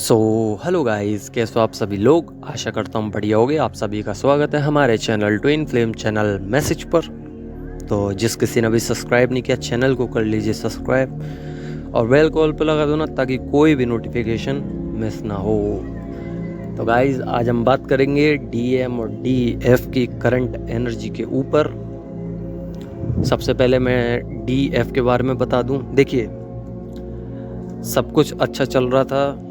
So hello guys, कैसे हो आप सभी लोग। आशा करता हूँ बढ़िया होगे। आप सभी का स्वागत है हमारे channel twin flame channel message पर। तो जिस किसी ने अभी सब्सक्राइब नहीं किया चैनल को कर लीजिए सब्सक्राइब और बेल कॉल पर लगा दो ना, ताकि कोई भी नोटिफिकेशन मिस ना हो। तो गाइस आज हम बात करेंगे डीएम और डीएफ की करंट एनर्जी के ऊपर। सबसे पहले मैं डीएफ के बारे में बता दूं। देखिए, सब कुछ अच्छा चल रहा था,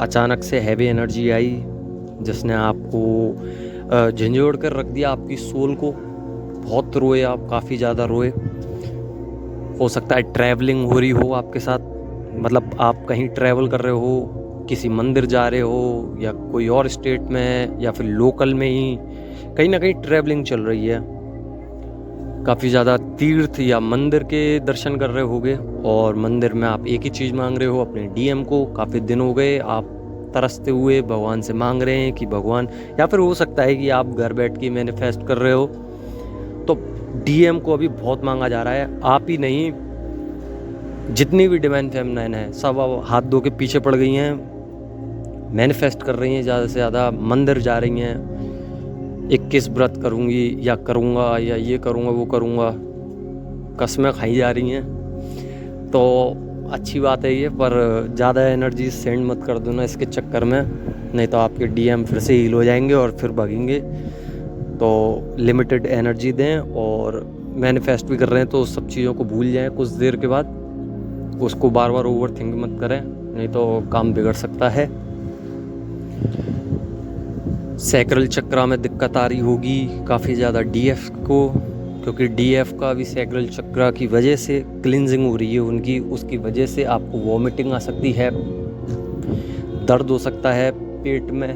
अचानक से हैवी एनर्जी आई जिसने आपको झंझोड़ कर रख दिया, आपकी सोल को। बहुत रोए आप, काफ़ी ज़्यादा रोए। हो सकता है ट्रैवलिंग हो रही हो आपके साथ, मतलब आप कहीं ट्रैवल कर रहे हो, किसी मंदिर जा रहे हो या कोई और स्टेट में या फिर लोकल में ही कहीं ना कहीं ट्रैवलिंग चल रही है। काफ़ी ज़्यादा तीर्थ या मंदिर के दर्शन कर रहे होगे और मंदिर में आप एक ही चीज़ मांग रहे हो अपने डीएम को। काफ़ी दिन हो गए आप तरसते हुए भगवान से मांग रहे हैं कि भगवान, या फिर हो सकता है कि आप घर बैठ के मैनिफेस्ट कर रहे हो। तो डीएम को अभी बहुत मांगा जा रहा है। आप ही नहीं, जितनी भी डिवाइन फेमिनाइन है सब अब हाथ धो के पीछे पड़ गई हैं, मैनिफेस्ट कर रही हैं, ज़्यादा से ज़्यादा मंदिर जा रही हैं। 21 व्रत करूँगी या करूँगा या ये करूँगा वो करूँगा, कसमें खाई जा रही हैं। तो अच्छी बात है ये, पर ज़्यादा एनर्जी सेंड मत कर दो ना इसके चक्कर में, नहीं तो आपके डीएम फिर से हील हो जाएंगे और फिर भागेंगे। तो लिमिटेड एनर्जी दें, और मैनिफेस्ट भी कर रहे हैं तो उस सब चीज़ों को भूल जाएं कुछ देर के बाद। उसको बार बार ओवर थिंक मत करें, नहीं तो काम बिगड़ सकता है। सैक्रल चक्रा में दिक्कत आ रही होगी काफ़ी ज़्यादा डीएफ को, क्योंकि डीएफ का भी सैक्रल चक्रा की वजह से क्लिनजिंग हो रही है उनकी। उसकी वजह से आपको वॉमिटिंग आ सकती है, दर्द हो सकता है पेट में,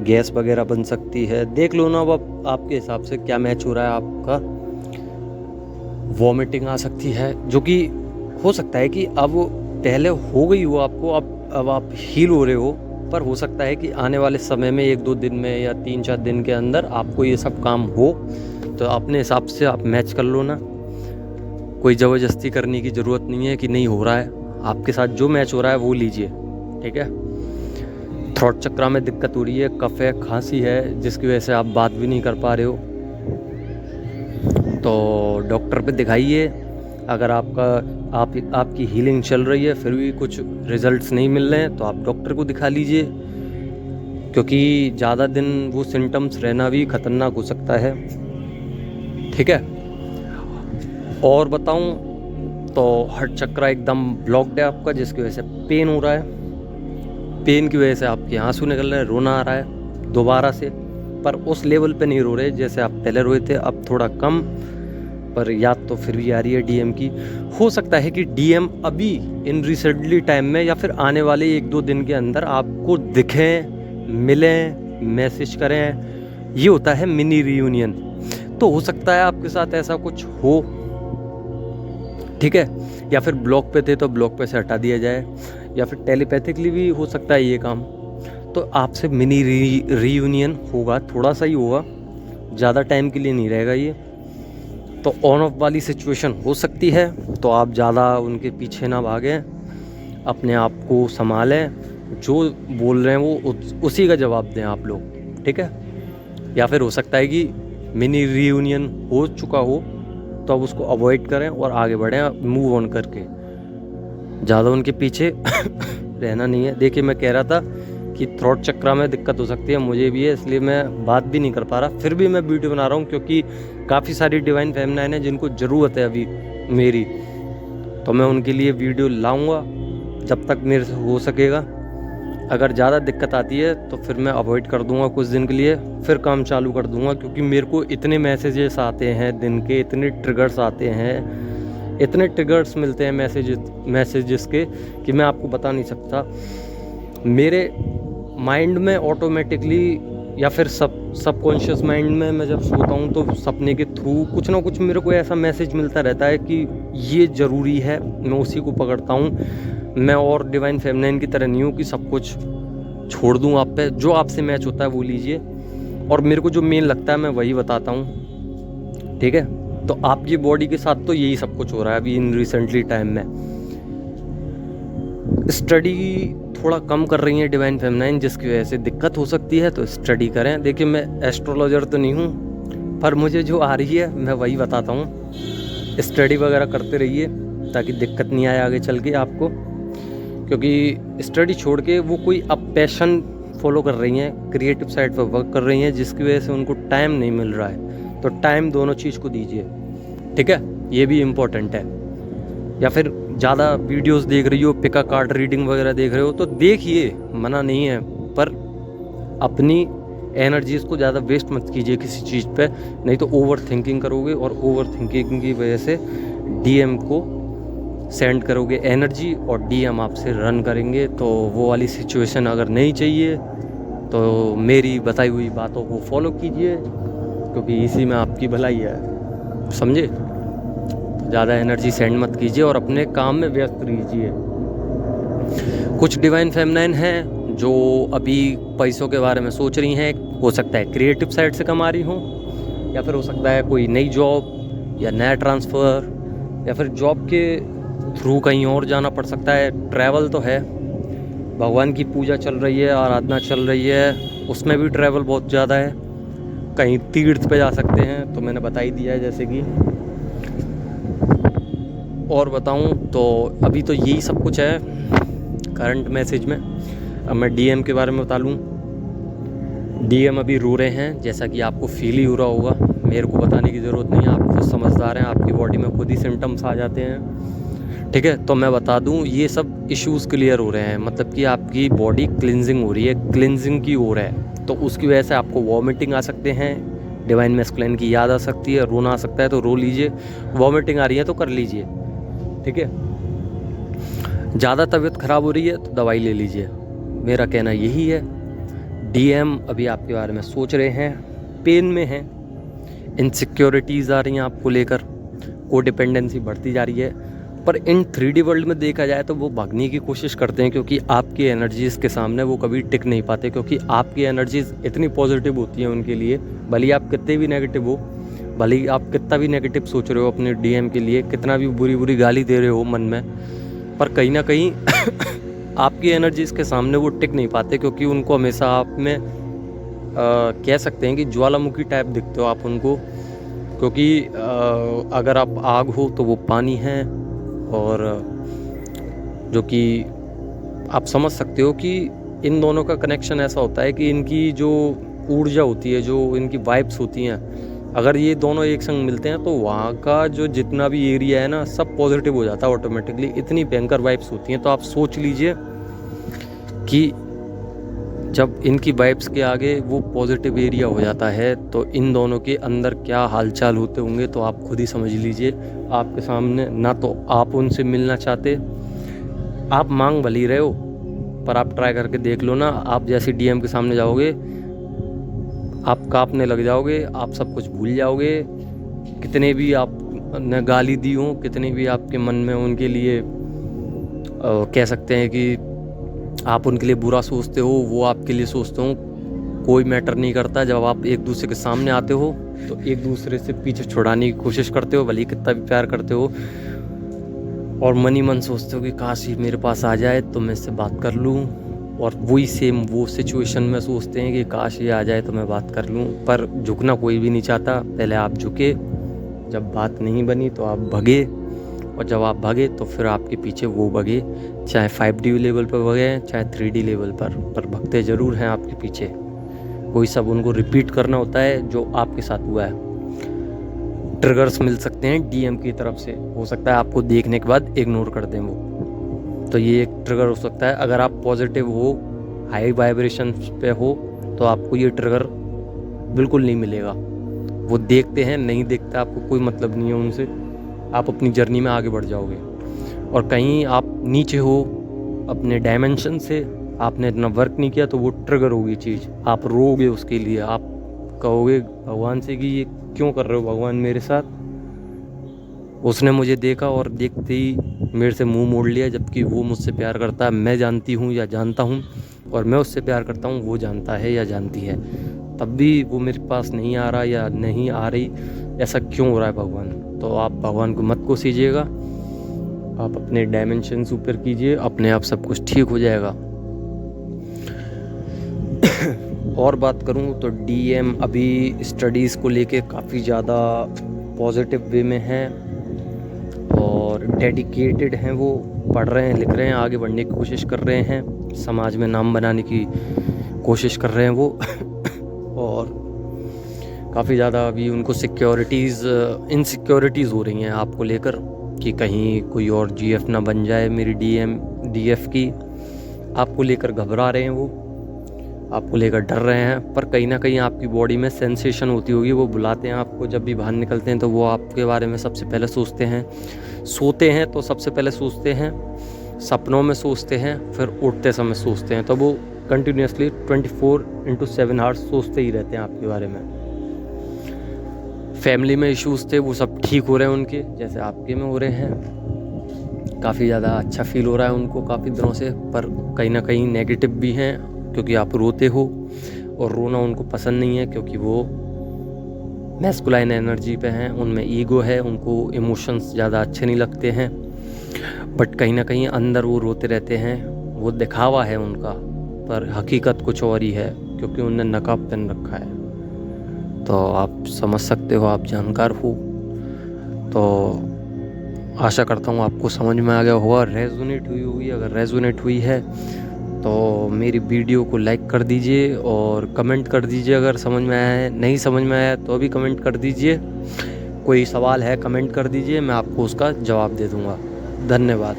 गैस वगैरह बन सकती है। देख लो ना अब आपके हिसाब से क्या मैच हो रहा है आपका। वॉमिटिंग आ सकती है, जो कि हो सकता है कि अब पहले हो गई हो आपको, अब आप हील हो रहे हो, पर हो सकता है कि आने वाले समय में 1-2 दिन में या 3-4 दिन के अंदर आपको ये सब काम हो। तो अपने हिसाब से आप मैच कर लो ना, कोई ज़बरदस्ती करने की ज़रूरत नहीं है कि नहीं हो रहा है। आपके साथ जो मैच हो रहा है वो लीजिए, ठीक है। थ्रोट चक्रा में दिक्कत हो रही है, कफ है, खांसी है, जिसकी वजह से आप बात भी नहीं कर पा रहे हो, तो डॉक्टर पे दिखाइए। अगर आपकी हीलिंग चल रही है फिर भी कुछ रिजल्ट्स नहीं मिल रहे हैं तो आप डॉक्टर को दिखा लीजिए, क्योंकि ज़्यादा दिन वो सिम्टम्स रहना भी खतरनाक हो सकता है, ठीक है। और बताऊं तो हार्ट चक्रा एकदम ब्लॉक्ड है आपका, जिसकी वजह से पेन हो रहा है। पेन की वजह से आपके आंसू निकल रहे हैं, रोना आ रहा है दोबारा से, पर उस लेवल पे नहीं रो रहे जैसे आप पहले रोए थे, अब थोड़ा कम, पर याद तो फिर भी आ रही है डीएम की। हो सकता है कि डीएम अभी इन रिसेंटली टाइम में या फिर आने वाले 1-2 दिन के अंदर आपको दिखें, मिलें, मैसेज करें। ये होता है मिनी रियूनियन। तो हो सकता है आपके साथ ऐसा कुछ हो, ठीक है। या फिर ब्लॉक पे थे तो ब्लॉक पे से हटा दिया जाए, या फिर टेलीपैथिकली भी हो सकता है ये काम। तो आपसे मिनी रीयूनियन होगा, थोड़ा सा ही होगा, ज़्यादा टाइम के लिए नहीं रहेगा ये। तो ऑन ऑफ वाली सिचुएशन हो सकती है, तो आप ज़्यादा उनके पीछे ना भागें, अपने आप को संभालें, जो बोल रहे हैं वो उसी का जवाब दें आप लोग, ठीक है। या फिर हो सकता है कि मिनी रीयूनियन हो चुका हो तो अब उसको अवॉइड करें और आगे बढ़ें, मूव ऑन करके। ज़्यादा उनके पीछे रहना नहीं है। देखिए, मैं कह रहा था कि थ्रोट चक्रा में दिक्कत हो सकती है, मुझे भी है, इसलिए मैं बात भी नहीं कर पा रहा, फिर भी मैं वीडियो बना रहा हूँ, क्योंकि काफ़ी सारी डिवाइन फेमिनाइन है जिनको ज़रूरत है अभी मेरी। तो मैं उनके लिए वीडियो लाऊंगा जब तक मेरे से हो सकेगा। अगर ज़्यादा दिक्कत आती है तो फिर मैं अवॉइड कर दूंगा कुछ दिन के लिए, फिर काम चालू कर दूंगा, क्योंकि मेरे को इतने मैसेजेस आते हैं दिन के, इतने ट्रिगर्स आते हैं, इतने ट्रिगर्स मिलते हैं मैसेजेस के, कि मैं आपको बता नहीं सकता। मेरे माइंड में ऑटोमेटिकली या फिर सबकॉन्शियस माइंड में मैं जब सोता हूँ तो सपने के थ्रू कुछ ना कुछ मेरे को ऐसा मैसेज मिलता रहता है कि ये ज़रूरी है, मैं उसी को पकड़ता हूँ। मैं और डिवाइन फेमिनाइन की तरह नहीं हूँ कि सब कुछ छोड़ दूँ आप पे। जो आपसे मैच होता है वो लीजिए, और मेरे को जो मेन लगता है मैं वही बताता हूँ, ठीक है। तो आपकी बॉडी के साथ तो यही सब कुछ हो रहा है अभी इन रिसेंटली टाइम में। स्टडी थोड़ा कम कर रही हैं डिवाइन फेमिनाइन, जिसकी वजह से दिक्कत हो सकती है, तो स्टडी करें। देखिए मैं एस्ट्रोलॉजर तो नहीं हूँ, पर मुझे जो आ रही है मैं वही बताता हूँ। स्टडी वगैरह करते रहिए ताकि दिक्कत नहीं आए आगे चल के आपको, क्योंकि स्टडी छोड़ के वो कोई अब पैशन फॉलो कर रही हैं, क्रिएटिव साइड पर वर्क कर रही हैं, जिसकी वजह से उनको टाइम नहीं मिल रहा है। तो टाइम दोनों चीज़ को दीजिए, ठीक है, ये भी इम्पोर्टेंट है। या फिर ज़्यादा वीडियोस देख रही हो, पिका कार्ड रीडिंग वगैरह देख रहे हो तो देखिए, मना नहीं है, पर अपनी एनर्जीज को ज़्यादा वेस्ट मत कीजिए किसी चीज़ पे, नहीं तो ओवर थिंकिंग करोगे और ओवर थिंकिंग की वजह से डीएम को सेंड करोगे एनर्जी और डीएम आपसे रन करेंगे। तो वो वाली सिचुएशन अगर नहीं चाहिए तो मेरी बताई हुई बातों को फॉलो कीजिए, क्योंकि इसी में आपकी भलाई है, समझे। ज़्यादा एनर्जी सेंड मत कीजिए और अपने काम में व्यस्त रहिए। कुछ डिवाइन फेमिनाइन हैं जो अभी पैसों के बारे में सोच रही हैं, हो सकता है क्रिएटिव साइड से कमा रही हों, या फिर हो सकता है कोई नई जॉब या नया ट्रांसफ़र, या फिर जॉब के थ्रू कहीं और जाना पड़ सकता है। ट्रैवल तो है, भगवान की पूजा चल रही है, आराधना चल रही है, उसमें भी ट्रैवल बहुत ज़्यादा है। कहीं तीर्थ पे जा सकते हैं, तो मैंने बता ही दिया है जैसे कि। और बताऊं तो अभी तो यही सब कुछ है करंट मैसेज में। अब मैं डीएम के बारे में बता लूँ। डीएम अभी रो रहे हैं, जैसा कि आपको फील ही हो रहा होगा, मेरे को बताने की ज़रूरत नहीं है, आप खुद समझदार हैं, आपकी बॉडी में खुद ही सिम्टम्स आ जाते हैं, ठीक है। तो मैं बता दूं, ये सब इश्यूज़ क्लियर हो रहे हैं, मतलब कि आपकी बॉडी क्लिनजिंग हो रही है, क्लिनजिंग की ओर है। तो उसकी वजह से आपको वॉमिटिंग आ सकते हैं, डिवाइन मैस्कुलिन की याद आ सकती है, रोना आ सकता है तो रो लीजिए, वॉमिटिंग आ रही है तो कर लीजिए, ठीक है। ज़्यादा तबीयत ख़राब हो रही है तो दवाई ले लीजिए, मेरा कहना यही है। डीएम अभी आपके बारे में सोच रहे हैं, पेन में हैं, इनसिक्योरिटीज़ आ रही हैं आपको लेकर, कोडिपेंडेंसी बढ़ती जा रही है। पर इन 3D वर्ल्ड में देखा जाए तो वो भागने की कोशिश करते हैं, क्योंकि आपकी एनर्जीज़ के सामने वो कभी टिक नहीं पाते, क्योंकि आपकी एनर्जीज़ इतनी पॉजिटिव होती हैं उनके लिए। भले आप कितने भी नेगेटिव हो, भले ही आप कितना भी नेगेटिव सोच रहे हो अपने डीएम के लिए, कितना भी बुरी बुरी गाली दे रहे हो मन में, पर कहीं ना कहीं आपकी एनर्जीज़ के सामने वो टिक नहीं पाते, क्योंकि उनको हमेशा आप में कह सकते हैं कि ज्वालामुखी टाइप दिखते हो आप उनको। क्योंकि अगर आप आग हो तो वो पानी है, और जो कि आप समझ सकते हो कि इन दोनों का कनेक्शन ऐसा होता है कि इनकी जो ऊर्जा होती है, जो इनकी वाइब्स होती हैं, अगर ये दोनों एक संग मिलते हैं तो वहाँ का जो जितना भी एरिया है ना, सब पॉजिटिव हो जाता है ऑटोमेटिकली। इतनी भयंकर वाइब्स होती हैं। तो आप सोच लीजिए कि जब इनकी वाइब्स के आगे वो पॉजिटिव एरिया हो जाता है तो इन दोनों के अंदर क्या हालचाल होते होंगे, तो आप खुद ही समझ लीजिए। आपके सामने ना तो आप उनसे मिलना चाहते, आप मांग भले ही रहे हो, पर आप ट्राई करके देख लो ना, आप जैसे डीएम के सामने जाओगे आप कांपने लग जाओगे, आप सब कुछ भूल जाओगे। कितने भी आपने गाली दी हो, कितने भी आपके मन में उनके लिए कह सकते हैं कि आप उनके लिए बुरा सोचते हो, वो आपके लिए सोचते हो, कोई मैटर नहीं करता। जब आप एक दूसरे के सामने आते हो तो एक दूसरे से पीछे छुड़ाने की कोशिश करते हो, भले ही कितना भी प्यार करते हो, और मन ही मन सोचते हो कि काश ये मेरे पास आ जाए तो मैं इससे बात कर लूँ। और वही सेम वो सिचुएशन में सोचते हैं कि काश ये आ जाए तो मैं बात कर लूँ, पर झुकना कोई भी नहीं चाहता। पहले आप झुके, जब बात नहीं बनी तो आप भगे, और जब आप भागे तो फिर आपके पीछे वो भगे, चाहे 5D लेवल पर भगे चाहे 3D लेवल पर भगते ज़रूर हैं आपके पीछे। वही सब उनको रिपीट करना होता है जो आपके साथ हुआ है। ट्रिगर्स मिल सकते हैं डीएम की तरफ से, हो सकता है आपको देखने के बाद इग्नोर कर दें वो, तो ये एक ट्रिगर हो सकता है। अगर आप पॉजिटिव हो, हाई वाइब्रेशन पे हो, तो आपको ये ट्रिगर बिल्कुल नहीं मिलेगा। वो देखते हैं, नहीं देखते, आपको कोई मतलब नहीं है उनसे, आप अपनी जर्नी में आगे बढ़ जाओगे। और कहीं आप नीचे हो अपने डायमेंशन से, आपने इतना वर्क नहीं किया, तो वो ट्रिगर होगी चीज़, आप रोगे उसके लिए, आप कहोगे भगवान से कि ये क्यों कर रहे हो भगवान मेरे साथ। उसने मुझे देखा और देखते ही मेरे से मुंह मोड़ लिया, जबकि वो मुझसे प्यार करता है, मैं जानती हूँ या जानता हूँ, और मैं उससे प्यार करता हूँ, वो जानता है या जानती है, तब भी वो मेरे पास नहीं आ रहा या नहीं आ रही। ऐसा क्यों हो रहा है भगवान? तो आप भगवान को मत कोसीजिएगा, आप अपने डायमेंशंस ऊपर कीजिए, अपने आप सब कुछ ठीक हो जाएगा। और बात करूं तो डीएम अभी स्टडीज़ को लेके काफ़ी ज़्यादा पॉजिटिव वे में हैं और डेडिकेटेड हैं। वो पढ़ रहे हैं, लिख रहे हैं, आगे बढ़ने की कोशिश कर रहे हैं, समाज में नाम बनाने की कोशिश कर रहे हैं वो और काफ़ी ज़्यादा अभी उनको इनसिक्योरिटीज़ हो रही हैं आपको लेकर कि कहीं कोई और जीएफ ना बन जाए मेरी डीएफ की। आपको लेकर घबरा रहे हैं वो, आपको लेकर डर रहे हैं। पर कहीं ना कहीं आपकी बॉडी में सेंसेशन होती होगी, वो बुलाते हैं आपको। जब भी बाहर निकलते हैं तो वो आपके बारे में सबसे पहले सोचते हैं। सोते हैं तो सबसे पहले सोचते हैं, सपनों में सोचते हैं, फिर उठते समय सोचते हैं। तो वो कंटिन्यूसली 24/7 आवर्स सोचते ही रहते हैं आपके बारे में। फैमिली में इश्यूज़ थे वो सब ठीक हो रहे हैं उनके, जैसे आपके में हो रहे हैं। काफ़ी ज़्यादा अच्छा फील हो रहा है उनको काफ़ी दिनों से। पर कहीं ना कहीं नेगेटिव भी हैं क्योंकि आप रोते हो और रोना उनको पसंद नहीं है क्योंकि वो मैस्कुलाइन एनर्जी पे हैं, उनमें ईगो है, उनको इमोशंस ज़्यादा अच्छे नहीं लगते हैं। बट कहीं ना कहीं अंदर वो रोते रहते हैं। वो दिखावा है उनका, पर हकीकत कुछ और ही है क्योंकि उनने नकाब पहन रखा है। तो आप समझ सकते हो, आप जानकार हो। तो आशा करता हूँ आपको समझ में आ गया होगा, रेजोनेट हुई होगी। अगर रेजोनेट हुई है तो मेरी वीडियो को लाइक कर दीजिए और कमेंट कर दीजिए। अगर समझ में आया है, नहीं समझ में आया तो भी कमेंट कर दीजिए। कोई सवाल है कमेंट कर दीजिए, मैं आपको उसका जवाब दे दूँगा। धन्यवाद।